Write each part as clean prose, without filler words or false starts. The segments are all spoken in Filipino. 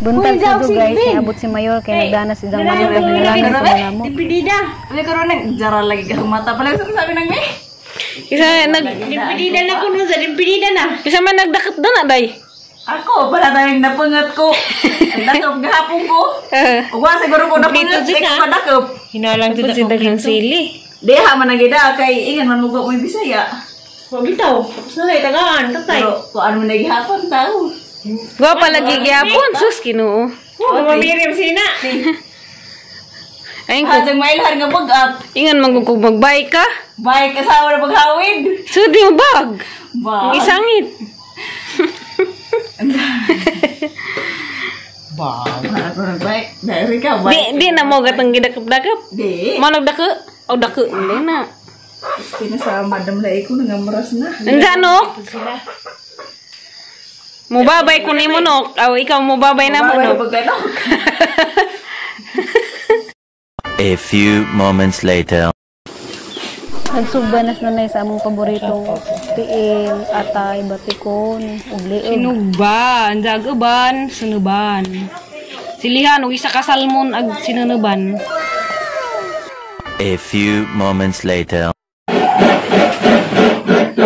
Buntag tudo guys, abot si Mayor kay nagdanas idang manok ang nilangan sa manamo. Dipidida. Wala karon nang jaral lagi ka mata pala sabi nang me. Isa Dipidida na kuno sa dipidida na. Isa man nagdakit na na day. Ako pala tayong napungat ko. Nagdakop gahapon ko. Ug wa siguro ko napungat sa padakop. Hinalang to si daghang sili. Deha man nagida kay ingan man mugo mo Bisaya. Wa bitaw. Tapos na kay tagaan, tatay. Pero kuan mo nagihapon tao. Gwa pa lagi gyapon sus Ginoo. Mamirim sina. Ayun ko, Hajang mailhan nga bag-up. ingan man kung magbay ka. Bye kasawa na paghawid. So di mo bag. Ba. Isangit. Ba. Bye. Dari ka bye. Di na mo gatang gidakap-dakap. Di. Mo nagdake. O dake hindi na. Sa madam lai ko nangamras na. Anda no? Mubabay ko ni mo no. Aw ikaw mubabay na mo no. A few moments later. Nagsugbanas na nay sa among paboritong tiil, atay, batikon, ug liog. Sinugban, jagaban, sunuban. Silihan og isa ka salmon ag sinunuban. A few moments later.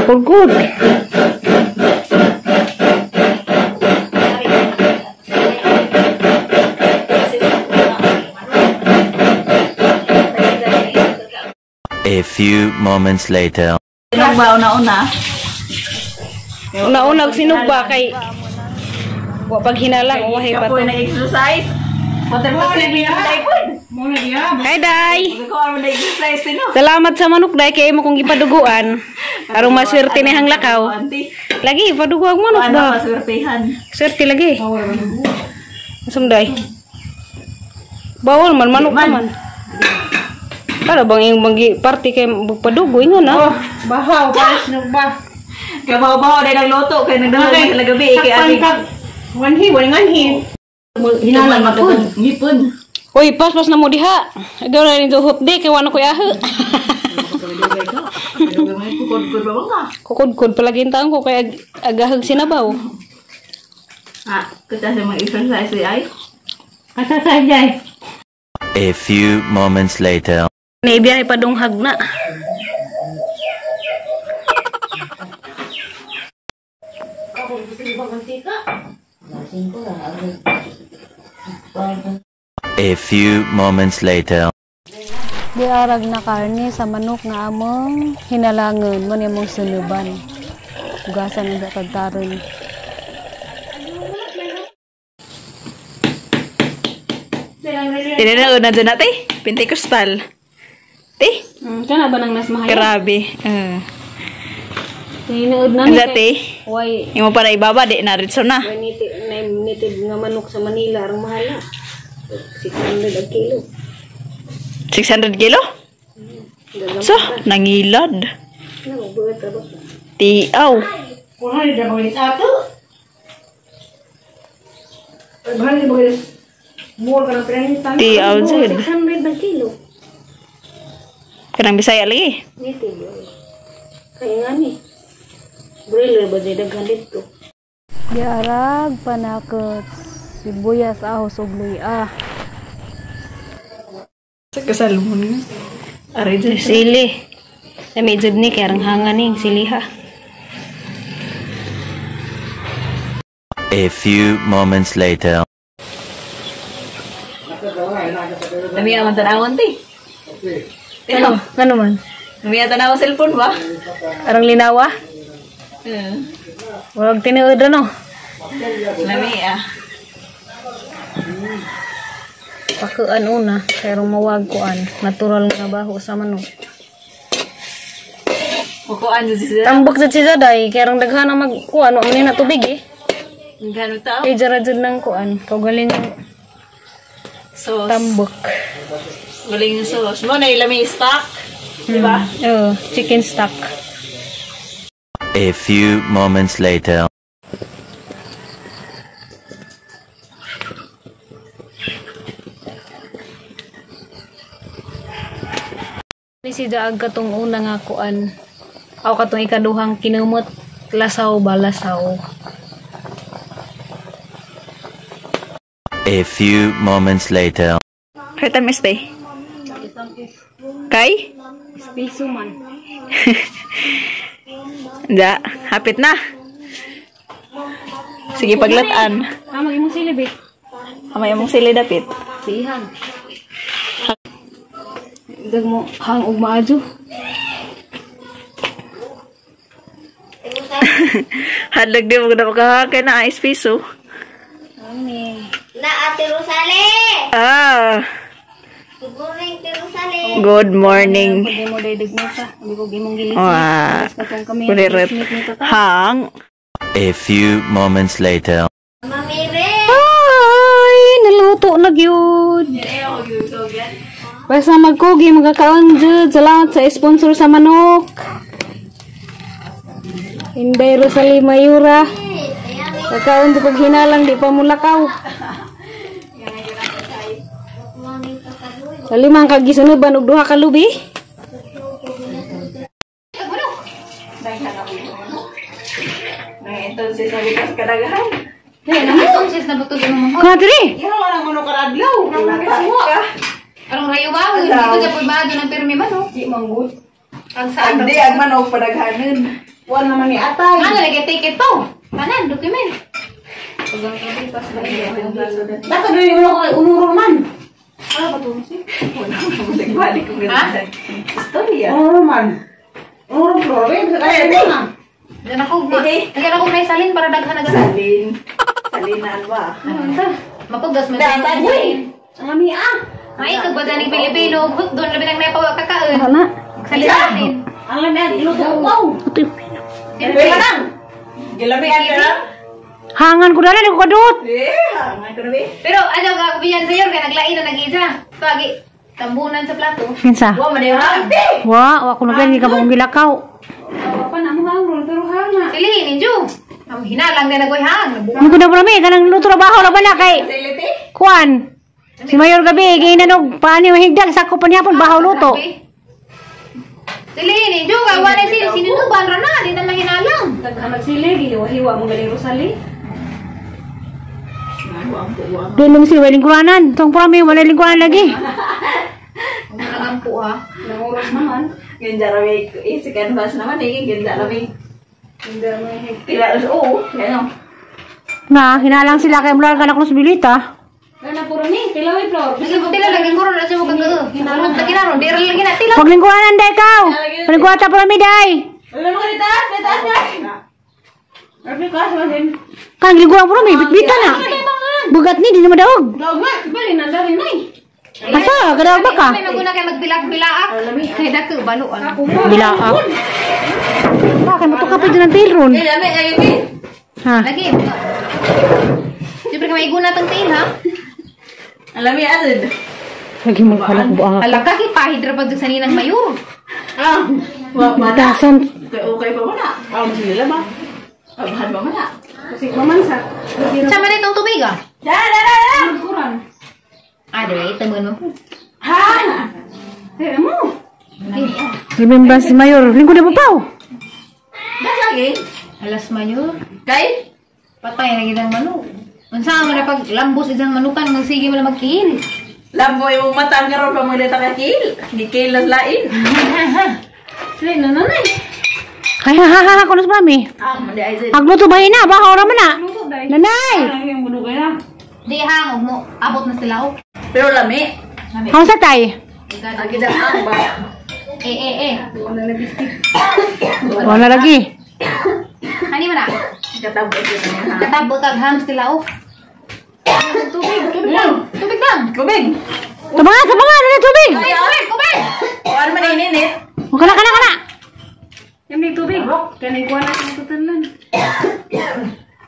Good. A few moments later. Sinugba una-una. Una-una sinugba kay wa pag hinalang wahay pa Kapoy to. na-exercise. Hotel pa sila pinagday po. Muna diya. Kay day. Ikaw ang na-exercise din no. Salamat sa manok day kay mo kong ipaduguan. Aron maswerte ni hang lakaw. Auntie. Lagi ipaduguan mo manok Ano ba? paswertehan. Swerte lagi. Asum day. Bawal man manok ka man. Para bang yung bagi party kay padugo ingon na. Bahaw, pares nagba. Kabaw-baw dahil nagluto kay nagdala sa gabi kay ating Wanhi, wanhi. hinalan matun. Ngipon. Uy, pas na mo diha. Ikaw na rin zuhot di kay wala ko yahe. Kukod-kod ba ka? Kukod-kod palagi taon ko kay agahag sinabaw. Ah, kita sa mga exercise ay. Asa sa jay. A few moments later. Naibiyahe pa dunghag na. A few moments later. Di arag na karne sa manok nga among hinalangan mo nimong sunuban. Ugasan ang tagtaron. Tinanood na dyan natin. Pentecostal. Ti? Kana ba nang nas mahal? Grabe. Tinuod na Ang ni dati. Why? Yung mo para ibaba, di naritso na. Nitid nga manok sa Manila ang mahal na. 600 ang kilo. 600 kilo? So, nangilad. Ano, buhat ka ba? Tiaw. Kuhan ni daw ni ato. Bahal ni bagay. More ka ng pinahintan. Tiaw dyan. 600 ang kilo. Kanang Bisaya lagi. Nitid. Kaya nga ni. Broiler ba dyan daghan dito? Di arag panakot sibuyas, ahos ug luya. Sa kasalmon nga. Aray dyan. Sili. Dami jud ni kaya hangan ning siliha. A few moments later. Nami nga man tanawon, ti. Ano? Ano man? Nami nga tanawa cellphone ba? Arang linawa? Wag tinuod no. Nami Pakuan una, pero mawag kuan. Natural nga baho sa manok. Kukuan dyan siya. Tambok sa siya day, kaya rang daghan na magkuan, wala na tubig eh. Gano'n tao? Kaya jara jud ng kuan, kaugaling Sauce. tambok. Galing yung sauce. Mo na ilami stock. Diba? Chicken stock. A few moments later. Si Daag katong una nga kuan. Aw katong ikaduhang kinumot lasaw balasaw. A few moments later. Kita mistay. Kay? Piso man. Da, hapit na. Sige paglataan. Amag imong silibit. Amay among sili dapit. Sihan. Dag mo hang ug maadyo. Hadlag di mo na makahakay na ice piso. Na Ate Rosale! Ah, Good morning, Ate Rosale! good morning. Pwede mo daydig mo sa. Hindi ko gimong gilis. Wah, Katong kami. kulirit. Hang. A few moments later. Mami Re! Ay, naluto na gyud. Basta magkugi magkakaon jud. Salamat sa sponsor sa manok. Inday Rosalie Mayura. Kakaon sa paghinalang di pa mulakaw. Sa limang kagisunuban ug duha ka lubi. Entonces, sabi ka sa kadagahan. Entonces, nabutog yung mga Kuha diri. Yan wala mo nung karadlaw. Anong rayo ba? Dito sa pulbado ng pirmi ba, no? Di manggod. Ang saan? Andi, ang manok padaghanin. Wala naman ni atay. Ano, lagi ticket to? Kanan, document. Dato na yung mga unuro man. Ano ba ito? Balik ko Ha? Istorya. Unuro man. Unuro flores. Kaya ito na. Diyan ako, nagyan ako may salin para daghan na gasan. Salin. Salinan ba? Mapugas mo Dasan din. yun. Ang ami May kagbada ng Pilipino, doon labi nang napawa kakaon. Ana. Salin natin. Ang lamig, iluto ko. Pwede ka lang. Gilabihan ka lang. Hangan ko dali ko kadut. Hangan ko na ba? Pero ano ka, kabiyan sa'yo, kaya naglain na nag-isa. Pagi, tambunan sa plato. Kinsa? Wa man yung hante. Wa ko na gani ka bang gilakaw. Pa na mo hangron, pero hanga. Silihin, Injo. Ang hinalang din nagoy hang. Ang kuda po namin kanang luto na bahaw na bala kay Siliti? Kuan. Si Mayor gabi ginanog paani mahigdang sako pa niya pon bahaw luto. Silihin, Injo. Kawa na sinunuban ra na. Di na mahinalang. Anak sili giwa mo galing Rosalie. Di lang si waling kuranan. Tong pura may wala lingkuran lagi. Ang nagampo ha. Nanguros naman. Ganda rawi. Si canvas naman eh. Ganda rawi. Tila, oo. Yan o. Na hinalang sila kay mula kanak nos bilita. Kana puro ni, tilaway floor. Sige, tila lagi ko ron sa mga gaga. Hinaron ta kinaron, di ra lagi na tila. Pag lingkuranan day kaw. Palingkurata pura mi day. Wala mo ka ditaas. Ditaas niya. Rabi ka sa din. Kang lingkuran pura mi bitbita na. Bugat ni di na madaog. Dog man. Bali na dari nay. Asa kada ba ka? May maguna kay magbilak-bilaak. Kay dako baluan. Bilaak. Bakit mo to ka pa dyan ng tilron? Lami, lami. Ha? Lagi. Siyempre ka may guna tang tail ha. Alami adud. Lagi mo kalang buang ako. Alaka kay pahid ra pag sa ninang mayor. Ah. Wa man. Dasan. Okay pa man na. Sila ba? Abahan ba man na? Kasi mamansa. Sa man itong tubig ah. Dala. Ade, temen mo. Ha? Eh, mo. Remember si Mayor. Lingkod na papaw. Dasagin. Alas mayor. Kay? Patay na gidang manok. Unsa man na pag lambos isang manukan magsige mo na magkiil. Lamboy mo matang karon pa mo dito ka kil. Di kilas lain. Sila na nanay. Kaya ha kunos mami. Ah, mandi ay zid. Agluto ba na? Bahaw raman na. Nanay. Ang bulugay na. Di hangog mo. Abot na sila oh. Pero lami. How sa tay? Agi dyan ang ba? Wala lagi. Hani man na. Katabot yun na. Katabot ang ham sila oh. Tubig lang. Tubig lang. Kubig. Tabanga, nila tubig. Kubig. O ano man ininit? O kana. Yung may tubig. Kanay ko na sa tutanlan.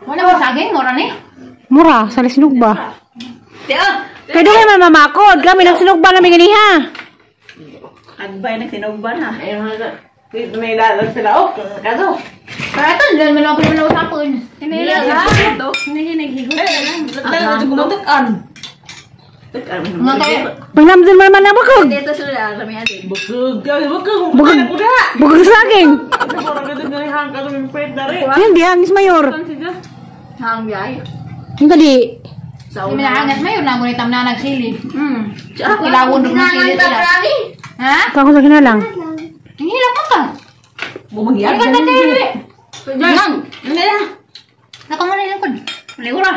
Wala ba saging? Mora ni? Mura, sa sinugba. Tiyo. Kaya doon kayo mamakod. Kami nang sinugba namin ganiha. Agbay na tinugban ha. May dalag sila. Oh, kaso. Para ito, dahil mo lang ako naman usapon. Hindi lang ha. Ito. Hindi naghigot. Dalaga dyan kumutukan. Mga kayo. Panglamdan man na bukog. Dito sila, alam yan. Bukog kung Bukog. kumain ako na. Bukog sa saging. Orang ka din ganihang ka kami pwede na rin. Yan di hangis mayor. Hang biyay. Yung tadi. Sa Hindi una. angas mayon na ngunit tam na nagsilid. Siya, Ilawon doon ng silid sila. Ha? Kako sa kinalang. Ang hilap mo ka. Bumagyan. Ay, kanta kayo. Nang! Ano na? Nakamana yung kun. Ligura.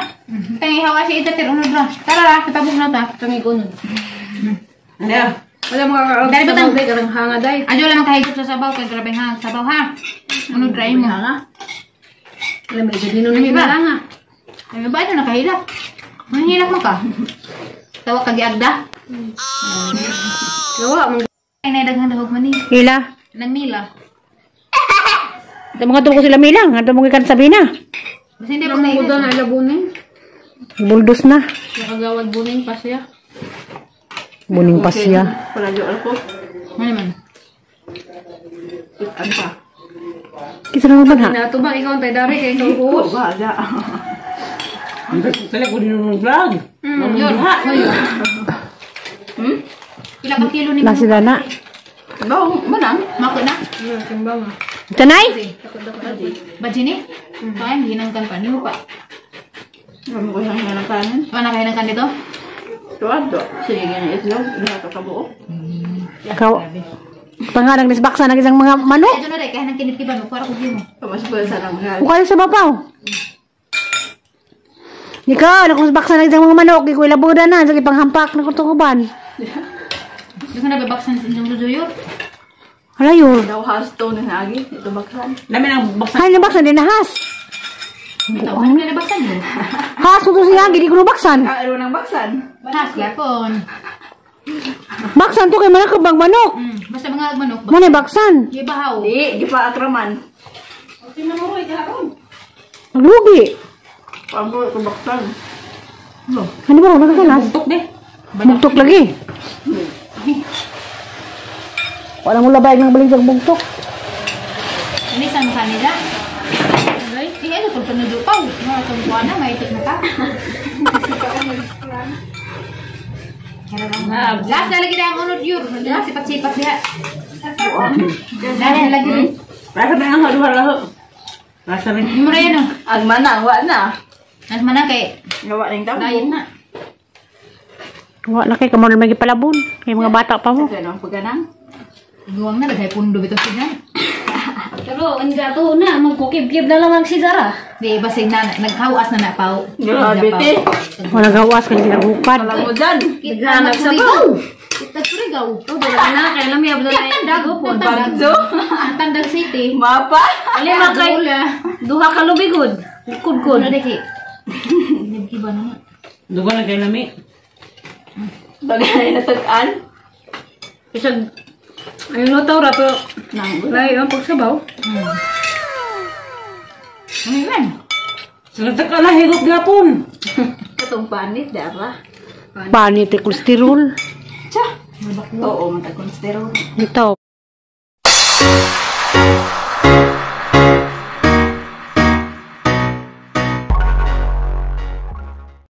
Tangi hawa si itatir unod ra. Tara ra, kitabog na ta. Tangi kunod. Ano? Wala mga karoon Dari sa batang. bagay, karang hanga day. Adyo lang kahigop sa sabaw kay grabe ha. Sabaw ha. Unod ra mo. Hanga. Alam mo, hindi nun Ay, na ba? lang ha. Ay, ba ito nakahilap? Mahilap mo ka. Tawa kag agda. Gawa, mga Ay, naidaghan dahog man ni. Ila. Nang mila. Ito mga tubo ko sila milang. Ito mga ikan sabi na. Basta hindi pa mga naidaghan. buda na labunin. Buldos na. Nakagawad bunin pa siya. Buning pa siya. Paradyo ako. Ano man? Ano pa? Kisa na ba ha? Nato ba, ikaw ang tayo dari kay ikaw Oh, buhos. baga. Talaga ko din yung vlog. Yun. Pila ka kilo ni La sila na. No, manang. Mako na. Timbang ha. Tanay? Baji ni? Kaya hinangkan pa niyo pa. Ano ko siyang hinanakanan? Mana ka hinangkan dito? Tuwad do. Sige, ganyan itlog. Hindi ka kabuo. Ikaw. Pangarang nisbaksa na isang mga manok. Ito na rin, kaya nang kinit-kiban mo, para ko mo. Pamasipal sa nang O kayo sa bapaw. Ikaw, nakusbaksa na isang mga manok. Ikaw ilabuda na. Sige, panghampak na kutukuban. Doon ka nababaksan sa inyong luduyo. Halayor. daw hasto na agi. Ito bakhan. Dami ng baksa. Hay, nabaksan din na has. Ito, ano na nabaksan mo? Has mo to siya. Hindi ko nabaksan. Kairo ng baksan. Bahas, yapon. Baksan to kay manakabang manok. Basta mga agmanok, Muna baksan. ibahaw. Di, di pa akraman. Naglugi. Pagbo ko baksan. Ano ba? Nagkalas. Tuk deh. Bugtok lagi. Walang ulabay ng baling sa bugtok. Ini sama kanila. Iya, ano itong panudupaw. Mga tumbuan na, may itik na ka. Last na lagi na ang unod yun. Sipat-sipat diha. Last na lagi rin. Rasa na ang halu-halu. Rasa rin. Yung mura yan o. Ang manang, wa na. Nas mana kay Gawa ning tabo. lain na. Wala na kay kamon may palabon. Kay mga bata pa mo. Kaya nang paganang. Duwang na, lagay pundo bito siya. Pero ang gato na, magkukib-kib na lamang si Zara. Di, basig na, naghawas na napaw. Grabe te. Wala gawas kay sila hukad. Alam mo dyan. Naghanap sa baw. Kita surigaw. O, dala na, kaya lang may abdo na yung po. Bagso. Ang Tandag City. Mapa. Lima kay, duha ka lubigod. Kudkod. Ano deki? Nagkiba na. Dugo na kay lami. Bagay na tag-an. Isag, ayun no, tawra, pero lahi ang pagsabaw. Ano yun? Sunod ka na higop gapon. Katong panit, dara. Panit kolesterol. Cha. Oo, matag konstero. Ito.